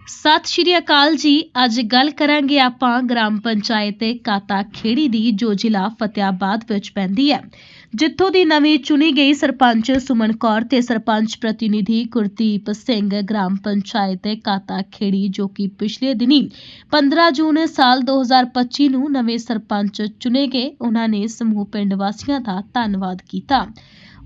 सत श्री अकाल जी। अज गल करांगे आपां ग्राम पंचायत काता खेड़ी दी जो जिला फतेहाबाद विच पैंदी है, जित्थों दी नवीं चुनी गई सरपंच सुमन कौर ते सरपंच प्रतिनिधि गुरदीप सिंह ग्राम पंचायत काता खेड़ी जो कि पिछले दिनी 15 जून साल 2025 नूं नवे सरपंच चुने गए। उन्होंने समूह पिंड वासियों का धन्नवाद किया।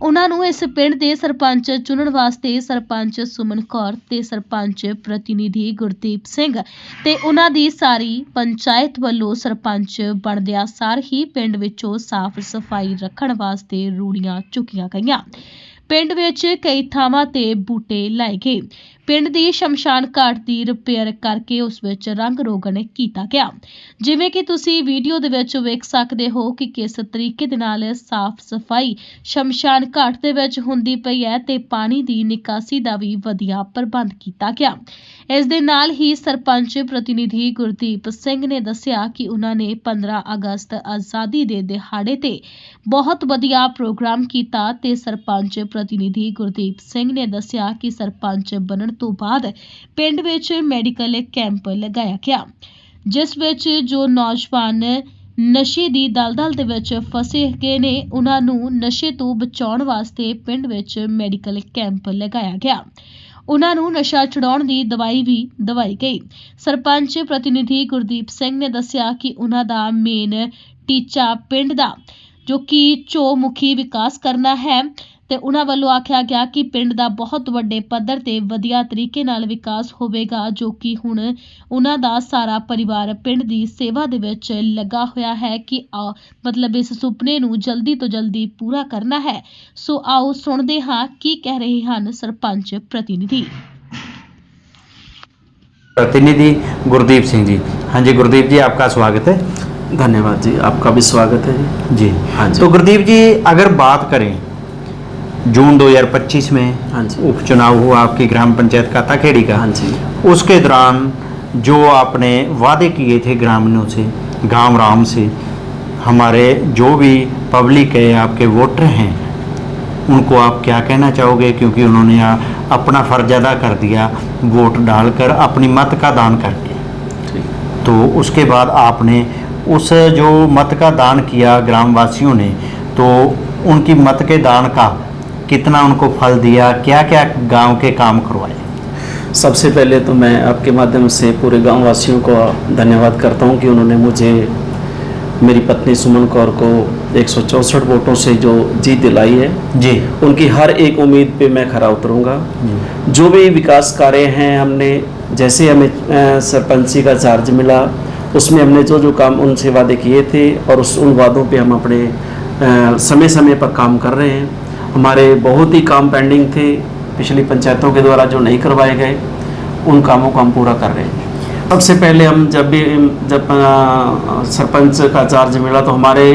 उन्होंने इस पिंड के सरपंच चुनने वास्ते सरपंच सुमन कौर ते सरपंच प्रतिनिधि गुरदीप सिंह ते उन्हां दी सारी पंचायत वालों सरपंच बनदिया सार ही पिंड विचों साफ सफाई रखण वास्ते रूड़ियां चुकियां गईयां। पिंड विच कई थावां ते बूटे लाए गए। पिंड दी शमशान घाट दी रिपेयर करके उस विच रंग रोगन कीता गया। जिवें कि तुसी वीडियो दे विच वेख सकदे हो कि किस तरीके दे नाल साफ सफाई शमशान घाट दे विच हुंदी पई है ते पानी दी निकासी दा भी वधिया प्रबंध कीता गया। इस दे नाल ही सरपंच प्रतिनिधि गुरदीप सिंह ने दस्सिया कि उन्होंने 15 अगस्त आज़ादी दे दिहाड़े ते बहुत वधिया प्रोग्राम कीता ते सरपंच प्रतिनिधि गुरदीप सिंह ने दस्सिया कि सरपंच बनने तो बाद पिंड विच मैडिकल कैंप लगाया गया, जिस विच जो नौजवान नशे दी दलदल दे विच फसे गए ने उन्हां नूं नशे तो बचाउण वास्ते पिंड विच मैडिकल कैंप लगाया गया। उन्हां नूं नशा छुड़ाउण दी दवाई भी दवाई गई। सरपंच प्रतिनिधि गुरदीप सिंह ने दस्सिया कि उन्हां दा मेन टीचा पिंड दा जो कि चौमुखी विकास करना है ते उन्हां वल्लों आख्या गया कि पिंड दा बहुत वड्डे पद्धर ते वधिया तरीके नाल विकास होवेगा, जो कि हुण उन्हां दा सारा परिवार पिंड दी सेवा दे विच लगा होया है कि मतलब इस सुपने नूं जल्दी तो जल्दी पूरा करना है। सो आओ सुणदे हां की कह रहे हन सरपंच प्रतिनिधि गुरदीप सिंह जी। हाँ जी गुरदीप जी, आपका स्वागत है। धन्यवाद जी, आपका भी स्वागत है जी। हाँ जी। तो गुरदीप जी, अगर बात करें जून 2025 में हाँ जी उपचुनाव हुआ आपकी ग्राम पंचायत काता खेड़ी का। हाँ जी। उसके दौरान जो आपने वादे किए थे ग्रामीणों से, गांव राम से, हमारे जो भी पब्लिक है, आपके वोटर हैं, उनको आप क्या कहना चाहोगे? क्योंकि उन्होंने अपना फर्ज अदा कर दिया, वोट डालकर अपनी मत का दान कर दिया। तो उसके बाद आपने उस जो मत का दान किया ग्रामवासियों ने, तो उनकी मत के दान का कितना उनको फल दिया, क्या क्या गांव के काम करवाए? सबसे पहले तो मैं आपके माध्यम से पूरे गांव वासियों को धन्यवाद करता हूं कि उन्होंने मुझे मेरी पत्नी सुमन कौर को 164 वोटों से जो जीत दिलाई है जी। उनकी हर एक उम्मीद पे मैं खरा उतरूंगा। जो भी विकास कार्य हैं, हमने जैसे हमें सरपंची का चार्ज मिला उसमें हमने जो जो काम उनसे वादे किए थे और उन वादों पे हम अपने समय समय पर काम कर रहे हैं। हमारे बहुत ही काम पेंडिंग थे पिछली पंचायतों के द्वारा जो नहीं करवाए गए, उन कामों को हम पूरा कर रहे हैं। सबसे पहले हम जब सरपंच का चार्ज मिला तो हमारे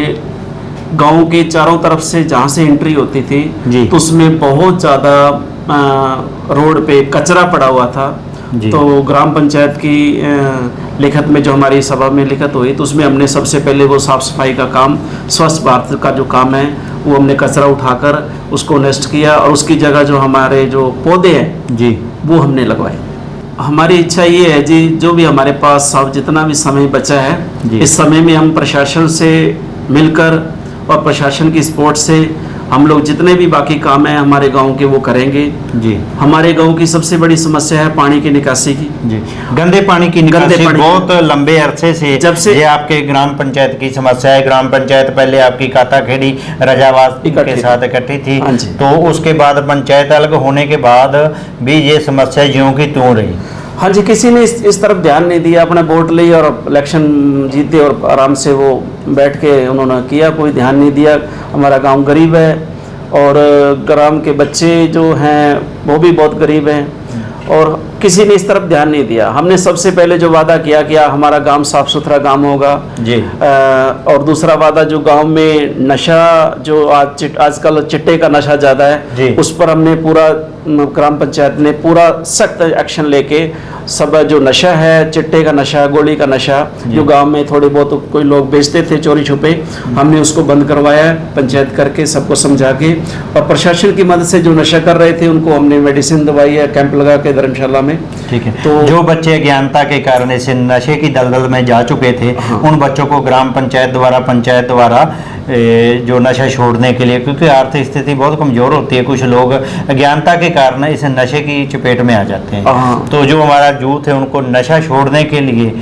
गांव के चारों तरफ से जहाँ से एंट्री होती थी जी, तो उसमें बहुत ज़्यादा रोड पे कचरा पड़ा हुआ था। तो ग्राम पंचायत की लिखत में जो हमारी सभा में लिखत हुई तो उसमें हमने सबसे पहले वो साफ़ सफाई का काम, स्वच्छ भारत का जो काम है, वो हमने कचरा उठाकर उसको नष्ट किया और उसकी जगह जो हमारे जो पौधे हैं जी, वो हमने लगवाए। हमारी इच्छा ये है जी, जो भी हमारे पास सब जितना भी समय बचा है, इस समय में हम प्रशासन से मिलकर और प्रशासन की सपोर्ट से हम लोग जितने भी बाकी काम है हमारे गांव के वो करेंगे जी। हमारे गांव की सबसे बड़ी समस्या है पानी की निकासी की जी। गंदे पानी की निकासी बहुत लंबे अरसे से जब से ये आपके ग्राम पंचायत की समस्या है। ग्राम पंचायत पहले आपकी काता खेड़ी रजावास के साथ इकट्ठी थी, तो उसके बाद पंचायत अलग होने के बाद भी ये समस्या ज्यों की त्यों रही। हाँ जी, किसी ने इस तरफ ध्यान नहीं दिया। अपना वोट ली और इलेक्शन जीते और आराम से वो बैठ के उन्होंने किया, कोई ध्यान नहीं दिया। हमारा गांव गरीब है और ग्राम के बच्चे जो हैं वो भी बहुत गरीब हैं और किसी ने इस तरफ ध्यान नहीं दिया। हमने सबसे पहले जो वादा किया कि हमारा गांव साफ सुथरा गांव होगा जी। और दूसरा वादा जो गांव में नशा जो आजकल चिट्टे का नशा ज़्यादा है, उस पर हमने पूरा ग्राम पंचायत ने पूरा सख्त एक्शन लेके सब जो नशा है, चिट्टे का नशा, गोली का नशा, जो गांव में थोड़े बहुत कोई लोग बेचते थे चोरी छुपे, हमने उसको बंद करवाया पंचायत करके, सबको समझा के। और प्रशासन की मदद से जो नशा कर रहे थे उनको हमने मेडिसिन दवाई है, कैंप लगा के धर्मशाला में ठीक है। तो जो बच्चे अज्ञानता के कारण ऐसे नशे की दलदल में जा चुके थे, हाँ। उन बच्चों को ग्राम पंचायत द्वारा जो नशा छोड़ने के लिए, क्योंकि आर्थिक स्थिति बहुत कमज़ोर होती है, कुछ लोग अज्ञानता के कारण इस नशे की चपेट में आ जाते हैं, हाँ। तो जो हमारा यूथ है उनको नशा छोड़ने के लिए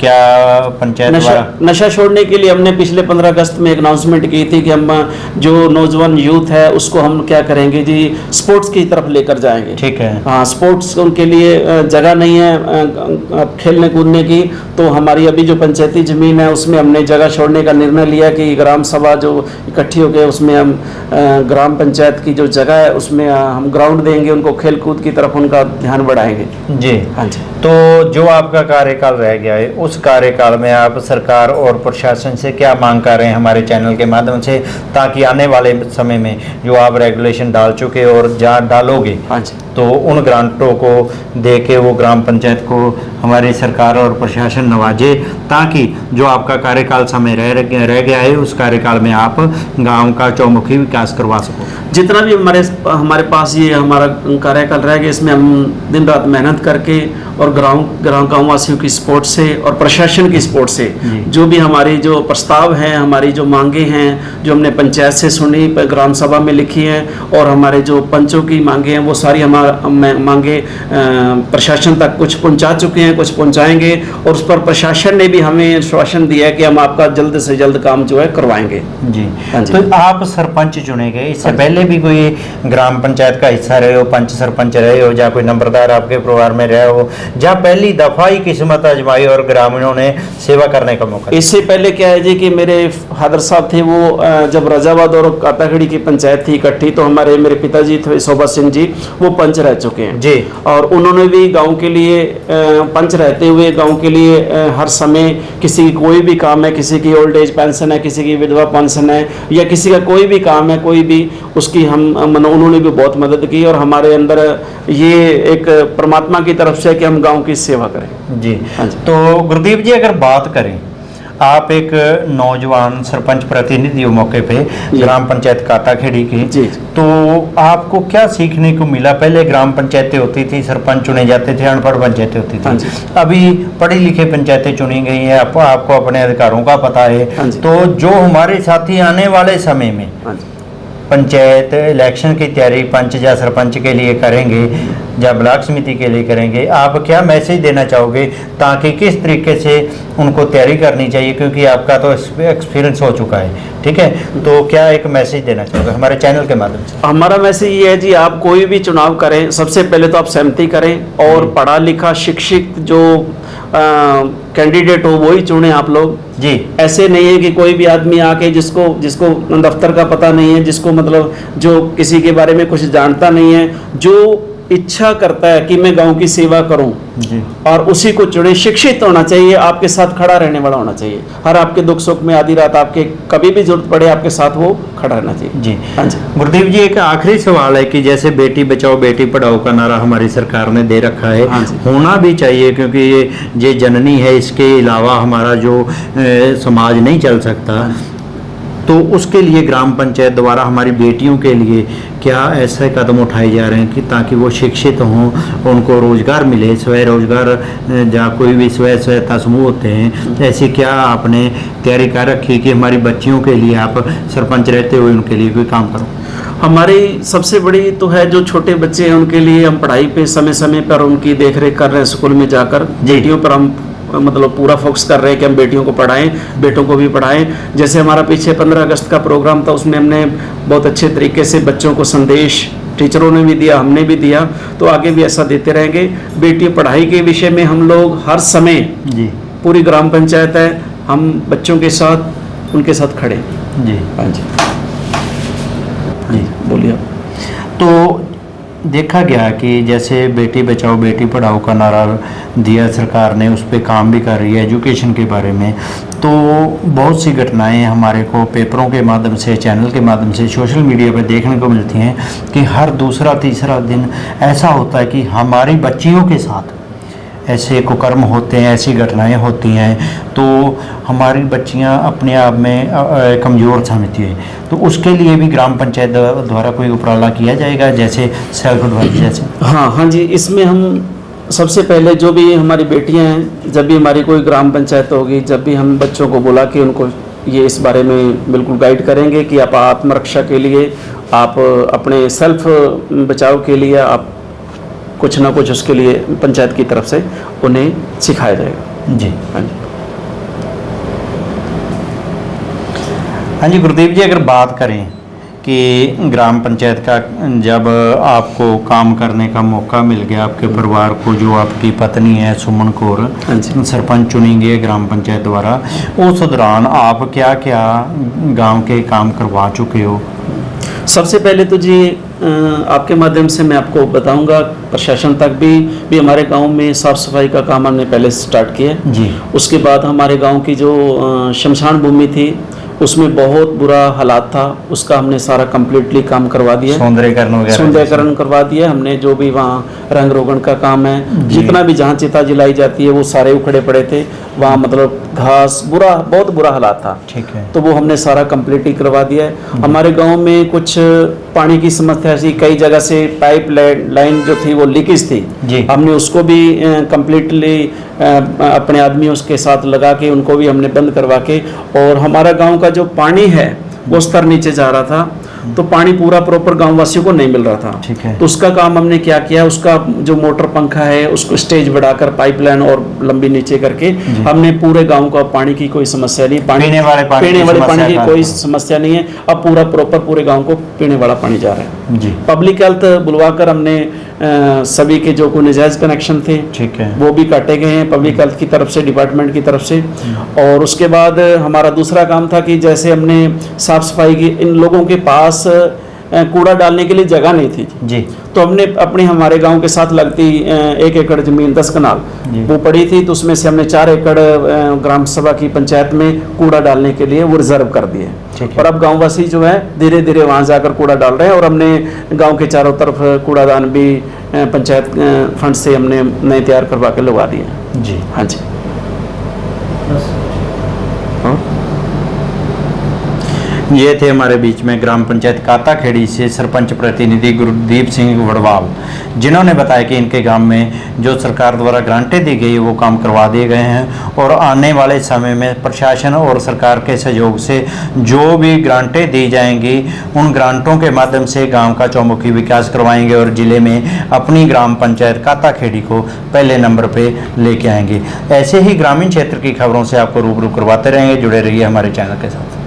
क्या पंचायत द्वारा नशा छोड़ने के लिए हमने पिछले 15 अगस्त में एक अनाउंसमेंट की थी कि हम जो नौजवान यूथ है उसको हम क्या करेंगे जी, स्पोर्ट्स की तरफ लेकर जाएंगे। ठीक है। हाँ, स्पोर्ट्स उनके लिए जगह नहीं है खेलने कूदने की, तो हमारी अभी जो पंचायती ज़मीन है उसमें हमने जगह छोड़ने का निर्णय लिया कि ग्राम सभा जो इकट्ठी हो गए उसमें हम ग्राम पंचायत की जो जगह है उसमें हम ग्राउंड देंगे, उनको खेल कूद की तरफ उनका ध्यान बढ़ाएंगे। जी हाँ जी। तो जो आपका कार्यकाल रह गया है, उस कार्यकाल में आप सरकार और प्रशासन से क्या मांग कर रहे हैं हमारे चैनल के माध्यम से, ताकि आने वाले समय में जो आप रेगुलेशन डाल चुके और जहाँ डालोगे, हाँ जी, तो उन ग्रांटों को दे के वो ग्राम पंचायत को हमारी सरकार और प्रशासन नवाजे, ताकि जो आपका कार्यकाल समय रह गया है उस कार्यकाल में आप गांव का चौमुखी विकास करवा सको। जितना भी हमारे पास ये हमारा कार्यकाल रह गया, इसमें हम दिन रात मेहनत करके और गाँव वासियों की सपोर्ट से और प्रशासन की सपोर्ट से जो भी हमारी जो प्रस्ताव हैं, हमारी जो मांगे हैं, जो हमने पंचायत से सुनी, ग्राम सभा में लिखी हैं, और हमारे जो पंचों की मांगे हैं, वो सारी मांगे प्रशासन तक कुछ पहुंचा चुके हैं, कुछ पहुंचाएंगे, और उस पर प्रशासन ने भी हमें आश्वासन दिया है कि हम आपका जल्द से जल्द काम जो है करवाएंगे। जी। हाँ जी। तो आप सरपंच चुने गए, इससे पहले भी कोई ग्राम पंचायत का हिस्सा रहे हो, पंच सरपंच रहे हो, या कोई नंबरदार आपके परिवार में रहे हो, जहाँ पहली दफा ही किस्मत आजमाई और ग्रामीणों ने सेवा करने का मौका? इससे पहले क्या है जी कि मेरे फादर साहब थे, वो जब राजाबाद और काताखड़ी की पंचायत थी इकट्ठी, तो मेरे पिताजी थे शोभा सिंह जी, वो पंच रह चुके हैं जी, और उन्होंने भी गांव के लिए पंच रहते हुए गांव के लिए हर समय किसी की कोई भी काम है, किसी की ओल्ड एज पेंशन है, किसी की विधवा पेंशन है, या किसी का कोई भी काम है, कोई भी उसकी उन्होंने भी बहुत मदद की, और हमारे अंदर ये एक परमात्मा की तरफ से कि हम गांव की सेवा करें। जी। हाँ जी। तो गुरदीप जी, अगर बात करें, आप एक नौजवान सरपंच प्रतिनिधि हो मौके पे ग्राम पंचायत काताखेड़ी की, जी, तो आपको क्या सीखने को मिला? पहले ग्राम पंचायतें होती थी, सरपंच चुने जाते थे, अनपढ़ पंचायतें होती हाँ थी, अभी पढ़ी लिखे पंचायतें चुनी गई हैं, आपको अपने अधिकारों का पता है। हाँ जी। तो जो हमारे साथी आने वाले समय में हाँ जी, पंचायत इलेक्शन की तैयारी पंच या सरपंच के लिए करेंगे या ब्लॉक समिति के लिए करेंगे, आप क्या मैसेज देना चाहोगे, ताकि किस तरीके से उनको तैयारी करनी चाहिए, क्योंकि आपका तो एक्सपीरियंस हो चुका है, ठीक है, तो क्या एक मैसेज देना चाहोगे हमारे चैनल के माध्यम से? हमारा मैसेज ये है जी, आप कोई भी चुनाव करें, सबसे पहले तो आप सहमति करें, और पढ़ा लिखा शिक्षित जो कैंडिडेट हो वही चुने आप लोग जी। ऐसे नहीं है कि कोई भी आदमी आके जिसको दफ्तर का पता नहीं है, जिसको मतलब जो किसी के बारे में कुछ जानता नहीं है, जो इच्छा करता है कि मैं गांव की सेवा करूं जी, और उसी को चुने। शिक्षित होना चाहिए, आपके साथ खड़ा रहने वाला होना चाहिए, हर आपके दुख सुख में आधी रात आपके कभी भी जरूरत पड़े आपके साथ वो खड़ा रहना चाहिए। जी। हाँ जी। गुरदीप जी, एक आखिरी सवाल है कि जैसे बेटी बचाओ बेटी पढ़ाओ का नारा हमारी सरकार ने दे रखा है, हाँ जी। होना भी चाहिए, क्योंकि ये जननी है, इसके अलावा हमारा जो समाज नहीं चल सकता, तो उसके लिए ग्राम पंचायत द्वारा हमारी बेटियों के लिए क्या ऐसे कदम उठाए जा रहे हैं कि ताकि वो शिक्षित हों, उनको रोजगार मिले, स्वयं रोजगार, जहाँ कोई भी सहायता समूह होते हैं, ऐसी क्या आपने तैयारी कर रखी कि हमारी बच्चियों के लिए आप सरपंच रहते हुए उनके लिए कोई काम करो? हमारी सबसे बड़ी तो है जो छोटे बच्चे हैं उनके लिए हम पढ़ाई पे समय समय पर उनकी देखरेख कर रहे हैं, स्कूल में जाकर बेटियों पर हम मतलब पूरा फोकस कर रहे हैं कि हम बेटियों को पढ़ाएं, बेटों को भी पढ़ाएं। जैसे हमारा पीछे 15 अगस्त का प्रोग्राम था, उसमें हमने बहुत अच्छे तरीके से बच्चों को संदेश टीचरों ने भी दिया, हमने भी दिया, तो आगे भी ऐसा देते रहेंगे। बेटी पढ़ाई के विषय में हम लोग हर समय जी, पूरी ग्राम पंचायत है, हम बच्चों के साथ उनके साथ खड़े। जी। हाँ जी, जी बोलिए। तो देखा गया कि जैसे बेटी बचाओ बेटी पढ़ाओ का नारा दिया सरकार ने, उस पर काम भी कर रही है एजुकेशन के बारे में, तो बहुत सी घटनाएं हमारे को पेपरों के माध्यम से, चैनल के माध्यम से, सोशल मीडिया पर देखने को मिलती हैं कि हर दूसरा तीसरा दिन ऐसा होता है कि हमारी बच्चियों के साथ ऐसे कुकर्म होते हैं, ऐसी घटनाएं होती हैं, तो हमारी बच्चियां अपने आप में कमज़ोर समझती है, तो उसके लिए भी ग्राम पंचायत द्वारा कोई उपराला किया जाएगा, जैसे सेल्फ हेल्प जैसे? हाँ जी, इसमें हम सबसे पहले जो भी हमारी बेटियां हैं, जब भी हमारी कोई ग्राम पंचायत होगी, जब भी हम बच्चों को बुला के उनको ये इस बारे में बिल्कुल गाइड करेंगे कि आप आत्मरक्षा के लिए, आप अपने सेल्फ बचाव के लिए आप कुछ ना कुछ उसके लिए पंचायत की तरफ से उन्हें सिखाया जाएगा। जी हाँ जी। हाँ जी गुरदीप जी, अगर बात करें कि ग्राम पंचायत का जब आपको काम करने का मौका मिल गया, आपके परिवार को, जो आपकी पत्नी है सुमन कौर हाँ जी। सरपंच चुनी गई है ग्राम पंचायत द्वारा, उस दौरान आप क्या क्या गांव के काम करवा चुके हो? सबसे पहले तो जी आपके माध्यम से मैं आपको बताऊंगा, प्रशासन तक भी हमारे गांव में साफ़ सफाई का काम हमने पहले स्टार्ट किया है। जी। उसके बाद हमारे गांव की जो शमशान भूमि थी उसमें बहुत बुरा हालात था, उसका हमने सारा कम्प्लीटली काम करवा दिया, सौंदर्यकरण करवा दिया हमने। जो भी वहाँ रंग रोगन का काम है, जितना भी जहाँ चिता जलाई जाती है वो सारे उखड़े पड़े थे वहाँ, मतलब घास बहुत बुरा हालात था। ठीक है। तो वो हमने सारा कम्प्लीटली करवा दिया है। हमारे गांव में कुछ पानी की समस्या थी, कई जगह से पाइप लाइन जो थी वो लीकेज थी जी। हमने उसको भी कम्प्लीटली अपने आदमियों के साथ लगा के उनको भी हमने बंद करवा के, और हमारा गांव का जो पानी है वो स्तर नीचे जा रहा था, तो पानी पूरा प्रॉपर गांव वासियों को नहीं मिल रहा था। ठीक है। तो उसका काम हमने क्या किया, उसका जो मोटर पंखा है उसको स्टेज बढ़ाकर पाइपलाइन और लंबी नीचे करके हमने पूरे गांव का पानी की कोई समस्या नहीं, पीने वाले पानी की कोई समस्या नहीं है। अब पूरा प्रॉपर पूरे गांव को पीने वाला पानी जा रहा है जी। पब्लिक हेल्थ बुलवाकर हमने सभी के जो कोई नाजायज कनेक्शन थे, ठीक है, वो भी काटे गए हैं पब्लिक हेल्थ की तरफ से, डिपार्टमेंट की तरफ से। और उसके बाद हमारा दूसरा काम था कि जैसे हमने साफ सफाई की, इन लोगों के पास कूड़ा डालने के लिए जगह नहीं थी जी, तो हमने अपने हमारे गांव के साथ लगती 1 एकड़ जमीन 10 कनाल वो पड़ी थी, तो उसमें से हमने 4 एकड़ ग्राम सभा की पंचायत में कूड़ा डालने के लिए वो रिजर्व कर दिए। और अब गांववासी जो है धीरे धीरे वहां जाकर कूड़ा डाल रहे हैं, और हमने गांव के चारों तरफ कूड़ादान भी पंचायत फंड से हमने नए तैयार करवा के लगवा दिए जी। हाँ जी। ये थे हमारे बीच में ग्राम पंचायत काताखेड़ी से सरपंच प्रतिनिधि गुरदीप सिंह वड़वाल, जिन्होंने बताया कि इनके गांव में जो सरकार द्वारा ग्रांटें दी गई वो काम करवा दिए गए हैं, और आने वाले समय में प्रशासन और सरकार के सहयोग से जो भी ग्रांटें दी जाएंगी उन ग्रांटों के माध्यम से गांव का चौमुखी विकास करवाएंगे और ज़िले में अपनी ग्राम पंचायत काताखेड़ी को पहले नंबर पर लेके आएंगे। ऐसे ही ग्रामीण क्षेत्र की खबरों से आपको रूबरू करवाते रहेंगे। जुड़े रहिए हमारे चैनल के साथ।